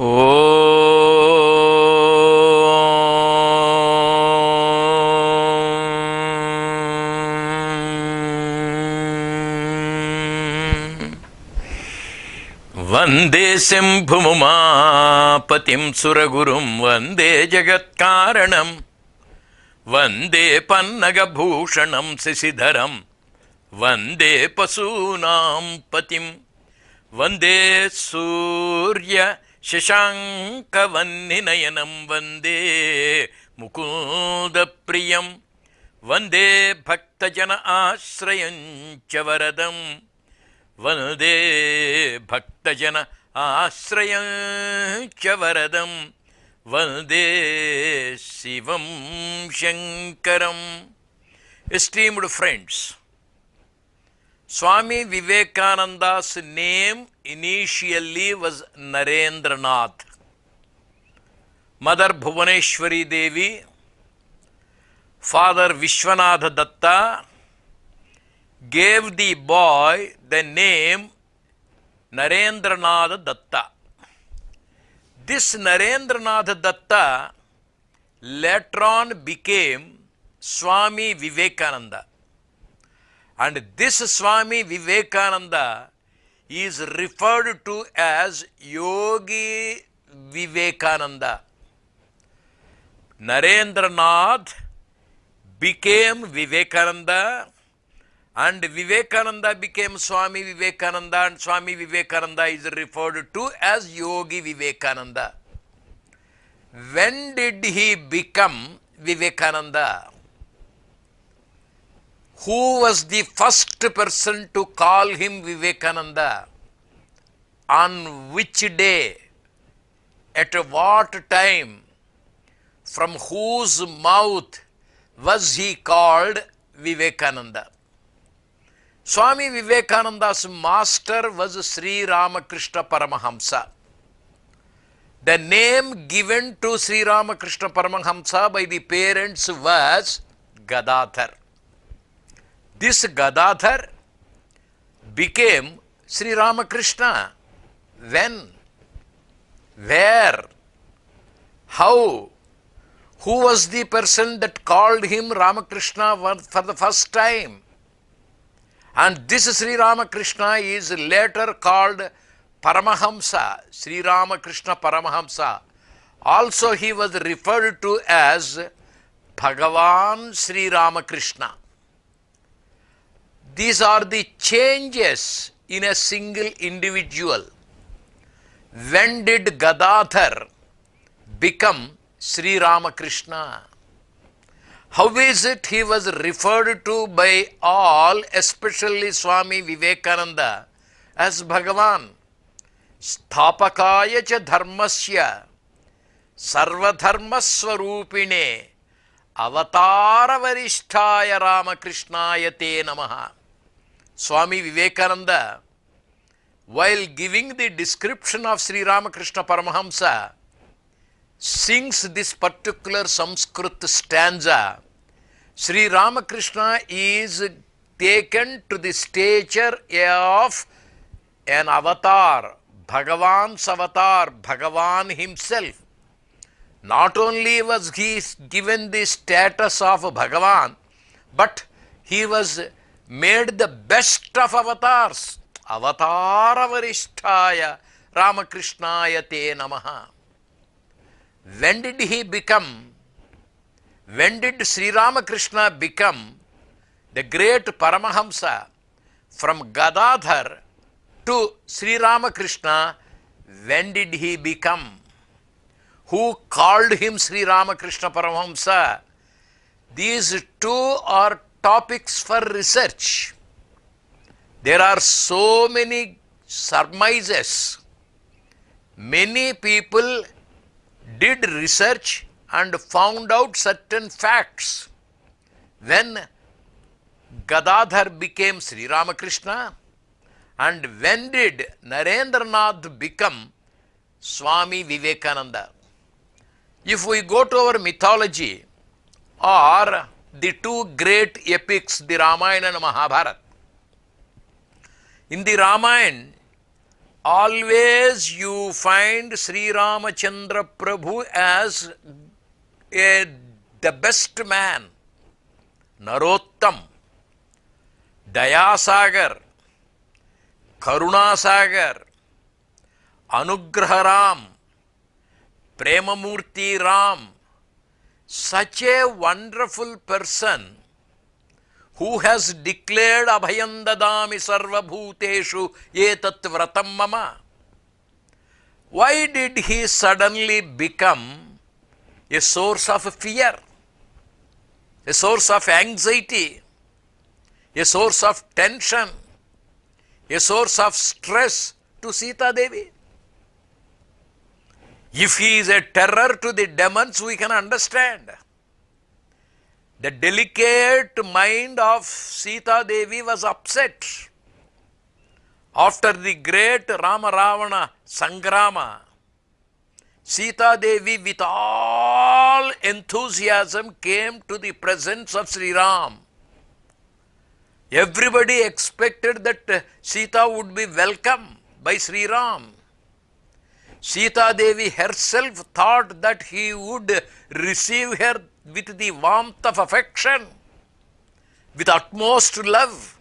ఓ వందే శంభుముమాపతిం సురగురుం వందే జగత్కారణం వందే పన్నగభూషణం శశిధరం వందే పశూనాం పతిం వందే సూర్య శశాంకవన్నినయనం వందే ముకుందప్రియం వందే భక్తజన ఆశ్రయం చ వరదం వందే భక్తజన ఆశ్రయం చ వరదం వందే శివం Shankaram. Esteemed friends, Swami Vivekananda's name initially was Narendranath. Mother Bhuvaneshwari Devi, Father Vishwanatha Datta gave the boy the name Narendranath Datta. This Narendranath Datta later on became Swami Vivekananda. And this Swami Vivekananda is referred to as Yogi Vivekananda. Narendranath became Vivekananda, and Vivekananda became Swami Vivekananda, and Swami Vivekananda is referred to as Yogi Vivekananda. When did he become Vivekananda? Who was the first person to call him Vivekananda? On which day? At what time? From whose mouth was he called Vivekananda? Swami Vivekananda's master was Sri Ramakrishna Paramahamsa. The name given to Sri Ramakrishna Paramahamsa by the parents was Gadadhar. This Gadadhar became Sri Ramakrishna. When? Where? How? Who was the person that called him Ramakrishna for the first time? And this Sri Ramakrishna is later called Paramahamsa, Sri Ramakrishna Paramahamsa. Also he was referred to as Bhagavan Sri Ramakrishna. These are the changes in a single individual. When did Gadadhar become Sri Ramakrishna? How is it he was referred to by all, especially Swami Vivekananda, as Bhagavan? Sthapakaya cha dharmasya sarvadharmaswarupine avataravarishthaya Ramakrishnaya te namaha. Swami Vivekananda, while giving the description of Sri Ramakrishna Paramahamsa, sings this particular Sanskrit stanza. Sri Ramakrishna is taken to the stature of an avatar, Bhagavan's avatar, Bhagavan himself. Not only was he given the status of Bhagavan, but he was made the best of avatars. Avataravarishthaya Ramakrishnaya te namaha. When did he become? When did Sri Ramakrishna become the great Paramahamsa? From Gadadhar to Sri Ramakrishna, when did he become? Who called him Sri Ramakrishna Paramahamsa? These two are topics for research. There are so many surmises. Many people did research and found out certain facts. When Gadadhar became Sri Ramakrishna, and when did Narendranath become Swami Vivekananda? If we go to our mythology or the two great epics, the Ramayana and Mahabharata, in the Ramayana, always you find Sri Ramachandra Prabhu as the best man, Narottam, Dayasagar, Karunasagar, Anugraharam, Premamurti Ram, such a wonderful person who has declared Abhayam dadami sarva bhuteshu etat vratam mama. Why did he suddenly become a source of fear, a source of anxiety, a source of tension, a source of stress to Sita Devi? If he is a terror to the demons, we can understand. The delicate mind of Sita Devi was upset. After the great Rama Ravana Sangrama, Sita Devi with all enthusiasm came to the presence of Sri Ram. Everybody expected that Sita would be welcomed by Sri Ram. Sita Devi herself thought that he would receive her with the warmth of affection, with utmost love,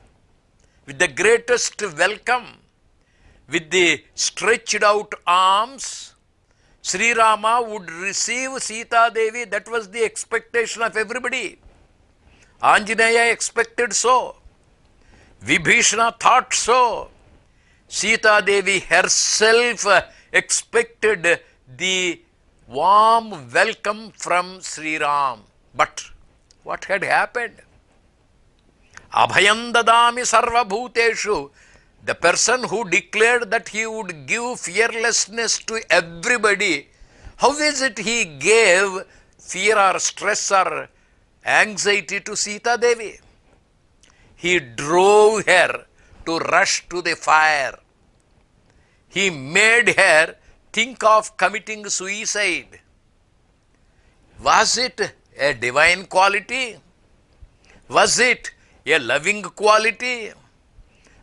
with the greatest welcome, with the stretched out arms. Sri Rama would receive Sita Devi. That was the expectation of everybody. Anjaneya expected so. Vibhishana thought so. Sita Devi herself expected the warm welcome from Sri Ram. But what had happened? Abhayam dadami sarva bhuteshu. The person who declared that he would give fearlessness to everybody, how is it he gave fear or stress or anxiety to Sita Devi? He drove her to rush to the fire. He made her think of committing suicide. Was it a divine quality? Was it a loving quality?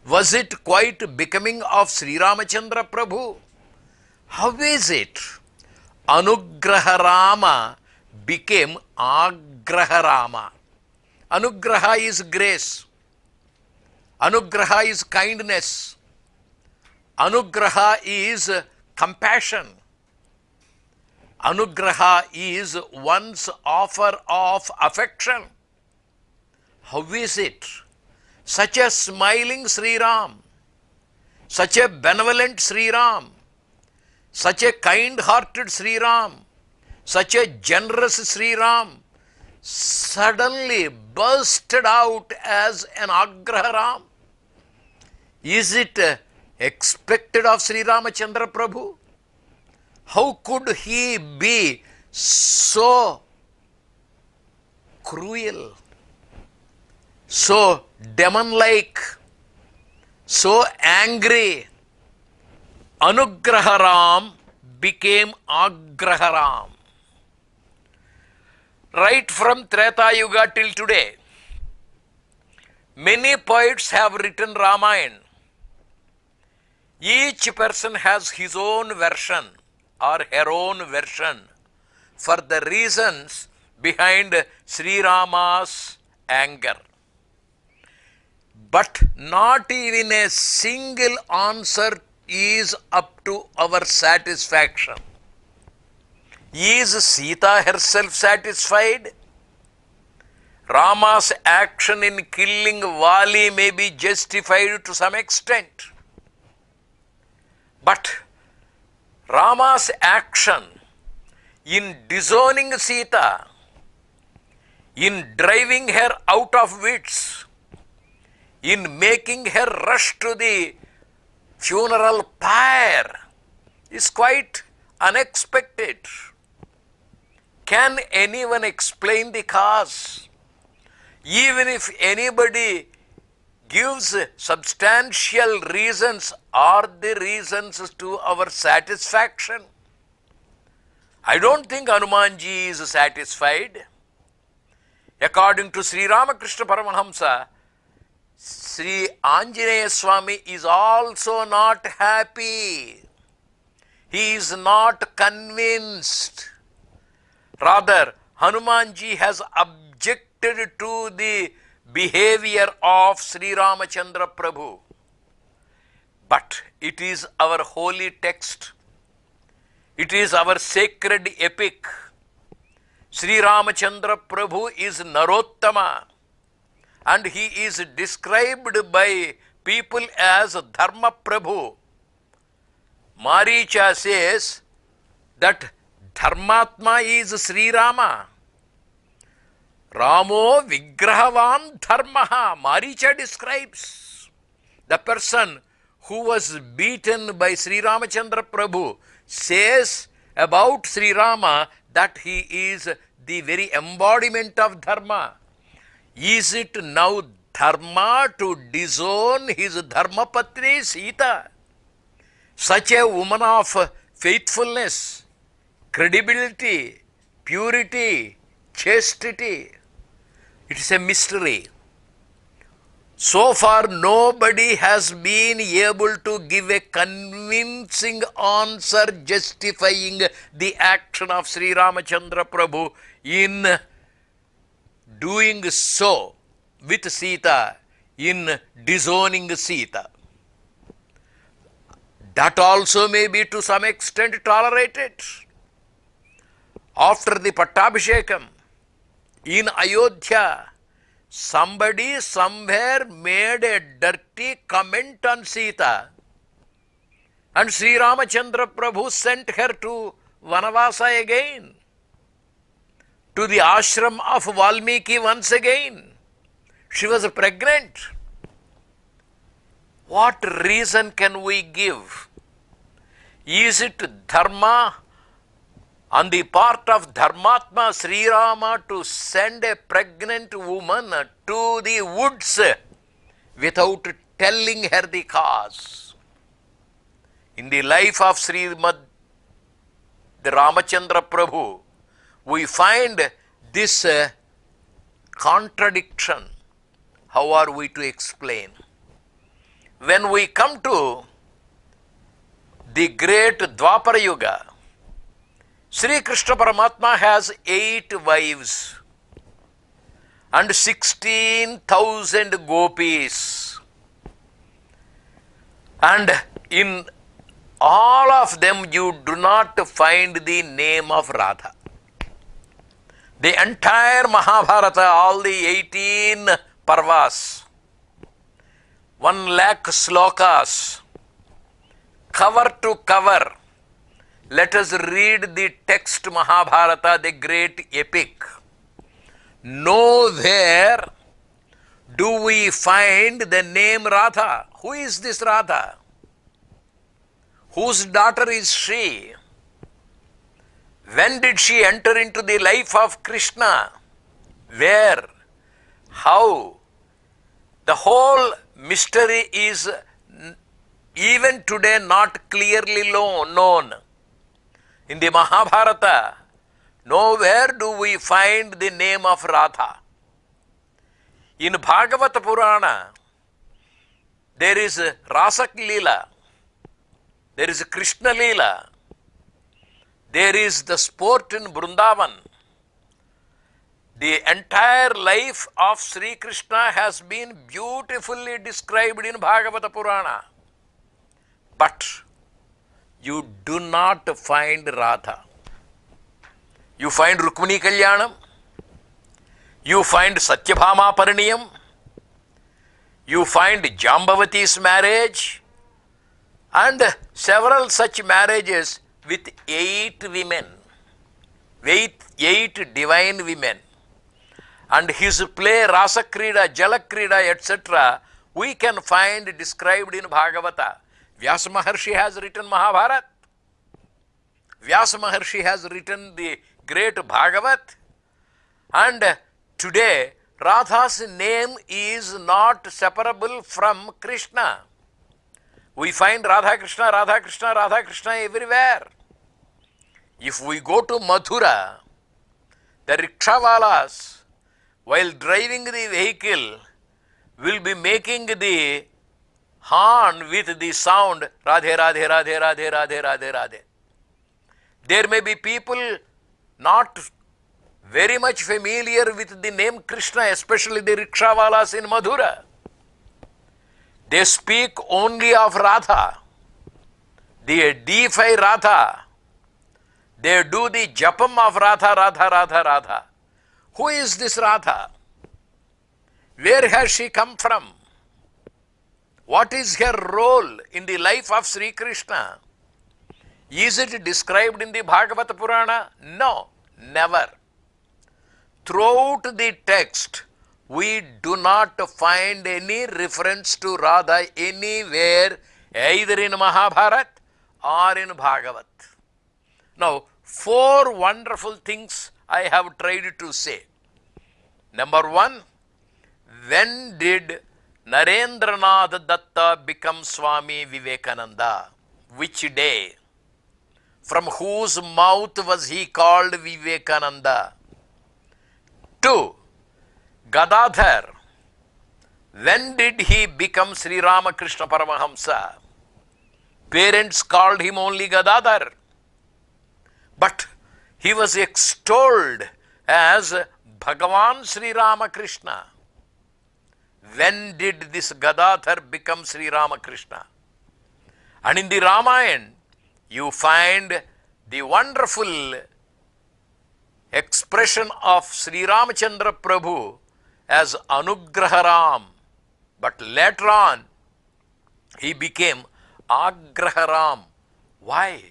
Was it quite becoming of Sri Ramachandra Prabhu? How is it? Anugraha Rama became Agraha Rama. Anugraha is grace. Anugraha is kindness. Anugraha is compassion. Anugraha is one's offer of affection. How is it? Such a smiling Sri Ram, such a benevolent Sri Ram, such a kind-hearted Sri Ram, such a generous Sri Ram, suddenly bursted out as an Agraha Ram. Is it expected of Sri Ramachandra Prabhu? How could he be so cruel, so demon-like, so angry? Anugraha Ram became Agraha Ram. Right from Treta Yuga till today, many poets have written Ramayana. Each person has his own version or her own version for the reasons behind Sri Rama's anger. But not even a single answer is up to our satisfaction. Is Sita herself satisfied? Rama's action in killing Vali may be justified to some extent. But Rama's action in disowning Sita, in driving her out of wits, in making her rush to the funeral pyre is quite unexpected. Can anyone explain the cause? Even if anybody gives substantial reasons, are the reasons to our satisfaction? I don't think Hanumanji is satisfied. According to Sri Ramakrishna Paramahamsa, Sri Anjaneya Swami is also not happy. He is not convinced. Rather, Hanumanji has objected to the behavior of Sri Ramachandra Prabhu. But it is our holy text. It is our sacred epic. Sri Ramachandra Prabhu is Narottama, and he is described by people as Dharma Prabhu. Maricha says that Dharmatma is Sri Rama. Ramo Vigrahavan Dharmaha. Maricha describes the person who was beaten by Sri Ramachandra Prabhu, says about Sri Rama that he is the very embodiment of Dharma. Is it now Dharma to disown his Dharma Patni Sita? Such a woman of faithfulness, credibility, purity, chastity. It is a mystery. So far, nobody has been able to give a convincing answer justifying the action of Sri Ramachandra Prabhu in doing so with Sita, in disowning Sita. That also may be to some extent tolerated. After the Pattabhishekam in Ayodhya, somebody somewhere made a dirty comment on Sita, and Sri Ramachandra Prabhu sent her to Vanavasa again, to the ashram of Valmiki once again. She was pregnant. What reason can we give? Is it dharma on the part of Dharmatma Sri Rama to send a pregnant woman to the woods without telling her the cause? In the life of Srimad Ramachandra Prabhu, we find this contradiction. How are we to explain? When we come to the great Dwapara Yuga, Sri Krishna Paramatma has 8 wives and 16,000 gopis. And in all of them you do not find the name of Radha. The entire Mahabharata, all the 18 parvas, 1 lakh slokas, cover to cover, let us read the text Mahabharata, the great epic. Nowhere do we find the name Radha. Who is this Radha? Whose daughter is she? When did she enter into the life of Krishna? Where? How? The whole mystery is even today not clearly known. In the Mahabharata, nowhere do we find the name of Radha. In Bhagavata Purana, there is Rasak Leela, there is Krishna Leela, there is the sport in Vrindavan. The entire life of Sri Krishna has been beautifully described in Bhagavata Purana. But you do not find Radha. You find Rukmini Kalyanam, you find Satyabhama Pariniyam, you find Jambavati's marriage, and several such marriages with 8 women, 8 divine women. And his play Rasakrida, Jalakrida, etc., we can find described in Bhagavata. Vyasa Maharshi has written Mahabharata. Vyasa Maharshi has written the great Bhagavat. And today, Radha's name is not separable from Krishna. We find Radha Krishna, Radha Krishna, Radha Krishna everywhere. If we go to Mathura, the rickshawalas, while driving the vehicle, will be making the horn with the sound Radhe, Radhe, Radhe, Radhe, Radhe, Radhe, Radhe. There may be people not very much familiar with the name Krishna, especially the rickshawalas in Madhura. They speak only of Radha. They deify Radha. They do the japam of Radha, Radha, Radha, Radha. Who is this Radha? Where has she come from? What is her role in the life of Sri Krishna? Is it described in the Bhagavata Purana? No, never. Throughout the text, we do not find any reference to Radha anywhere, either in Mahabharata or in Bhagavat. Now, 4 wonderful things I have tried to say. Number 1, when did Narendranath Datta become Swami Vivekananda? Which day? From whose mouth was he called Vivekananda? 2. Gadadhar. When did he become Sri Ramakrishna Paramahamsa? Parents called him only Gadadhar. But he was extolled as Bhagavan Sri Ramakrishna. When did this Gadadhar become Sri Ramakrishna? And in the Ramayana, you find the wonderful expression of Sri Ramachandra Prabhu as Anugraharam. But later on, he became Agraharam. Why?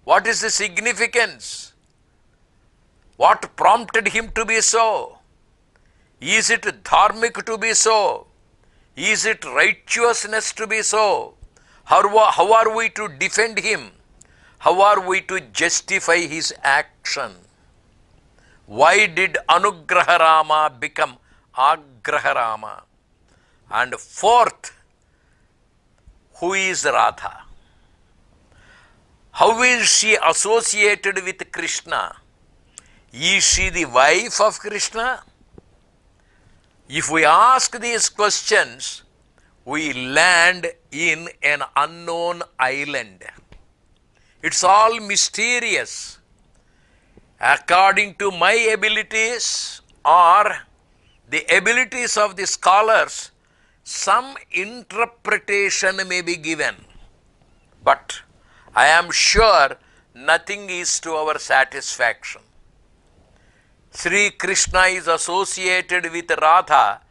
What is the significance? What prompted him to be so? Is it dharmic to be so? Is it righteousness to be so? How are we to defend him? How are we to justify his action? Why did Anugraharama become Agraharama? And 4th, who is Radha? How is she associated with Krishna? Is she the wife of Krishna? If we ask these questions, we land in an unknown island. It's all mysterious. According to my abilities or the abilities of the scholars, some interpretation may be given. But I am sure nothing is to our satisfaction. Sri Krishna is associated with Radha.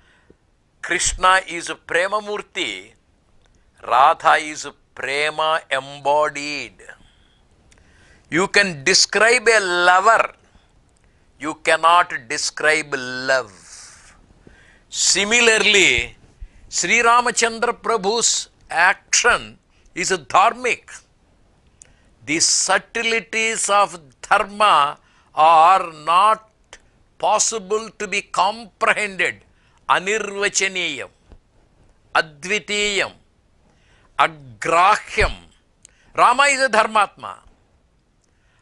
Krishna is Prema Murti. Radha is Prema embodied. You can describe a lover. You cannot describe love. Similarly, Sri Ramachandra Prabhu's action is dharmic. The subtleties of dharma are not possible to be comprehended. Anirvachaniyam, Advitiyam, Agrahyam. Rama is a dharmatma.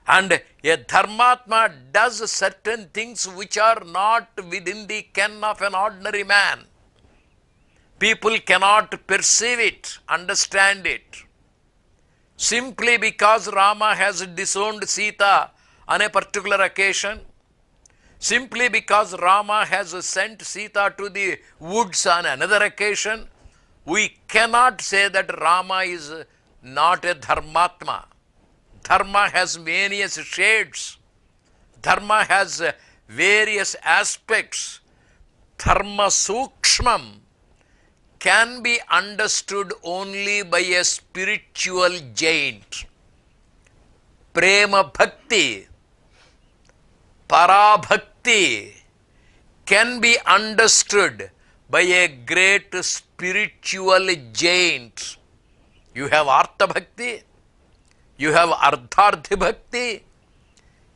And a dharmatma does certain things which are not within the ken of an ordinary man. People cannot perceive it, understand it. Simply because Rama has disowned Sita on a particular occasion, simply because Rama has sent Sita to the woods on another occasion, we cannot say that Rama is not a dharmatma. Dharma has various shades. Dharma has various aspects. Dharma sukshmam can be understood only by a spiritual giant. Prema bhakti, parabhakti can be understood by a great spiritual giant. You have Artha Bhakti, you have Ardharthi Bhakti,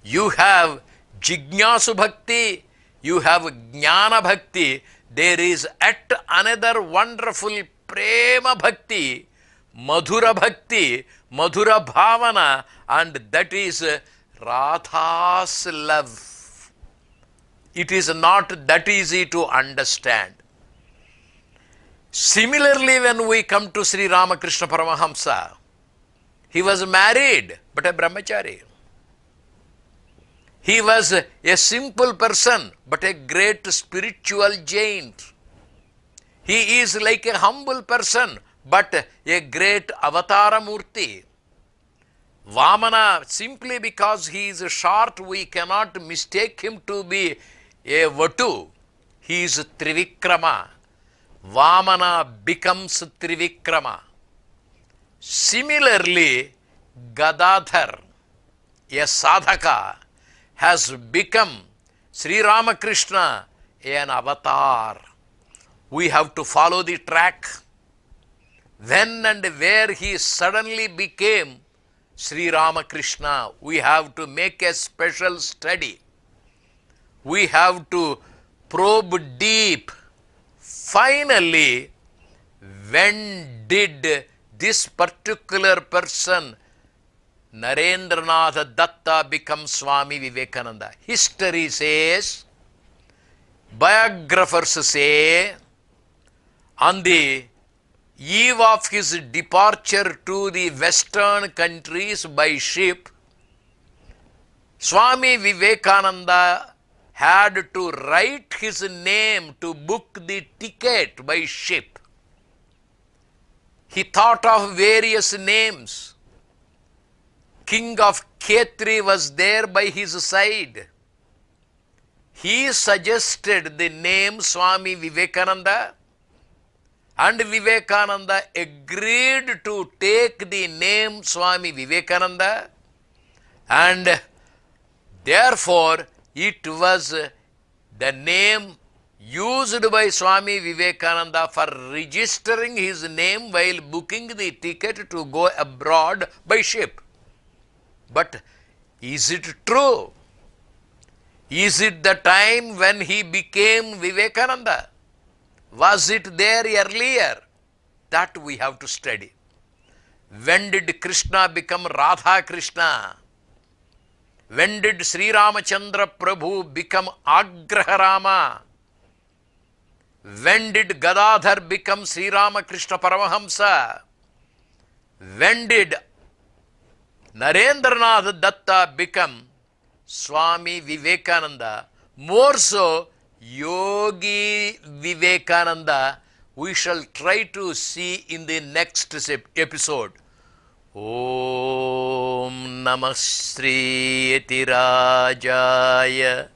you have Jignasu Bhakti, you have Jnana Bhakti. There is at another wonderful Prema Bhakti, Madhura Bhakti, Madhura Bhavana, and that is Radha's love. It is not that easy to understand. Similarly, when we come to Sri Ramakrishna Paramahamsa, he was married but a brahmachari. He was a simple person but a great spiritual giant. He is like a humble person but a great avatara murti. Vamana, simply because he is short, we cannot mistake him to be a Vatu. He is Trivikrama. Vamana becomes Trivikrama. Similarly, Gadadhar, a sadhaka, has become Sri Ramakrishna, an avatar. We have to follow the track. When and where he suddenly became Sri Ramakrishna, we have to make a special study. We have to probe deep. Finally, when did this particular person, Narendranath Datta, become Swami Vivekananda? History says, biographers say, on the eve of his departure to the western countries by ship, Swami Vivekananda had to write his name to book the ticket by ship. He thought of various names. King of Khetri was there by his side. He suggested the name Swami Vivekananda, and Vivekananda agreed to take the name Swami Vivekananda, and therefore it was the name used by Swami Vivekananda for registering his name while booking the ticket to go abroad by ship. But is it true? Is it the time when he became Vivekananda? Was it there earlier? That we have to study. When did Krishna become Radha Krishna? When did Sri Ramachandra Prabhu become Agraha Rama? When did Gadadhar become Sri Ramakrishna Paramahamsa? When did Narendranath Datta become Swami Vivekananda? More so, Yogi Vivekananda, we shall try to see in the next episode. Om Namah Sri Yatirajaya.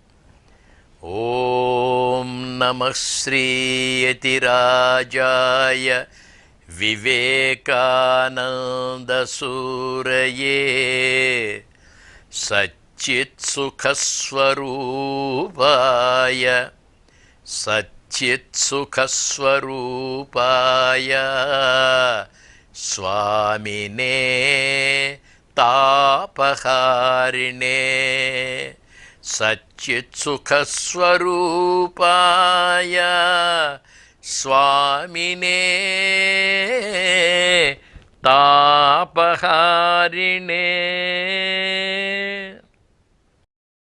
Om Namah Sri Yatirajaya. Vivekananda Suraye. Satchit Sukhaswarupaya. Satchit Sukhaswarupaya. Swamine Tapaharine. Satchit Sukhaswarupaya. Swamine Tapaharine.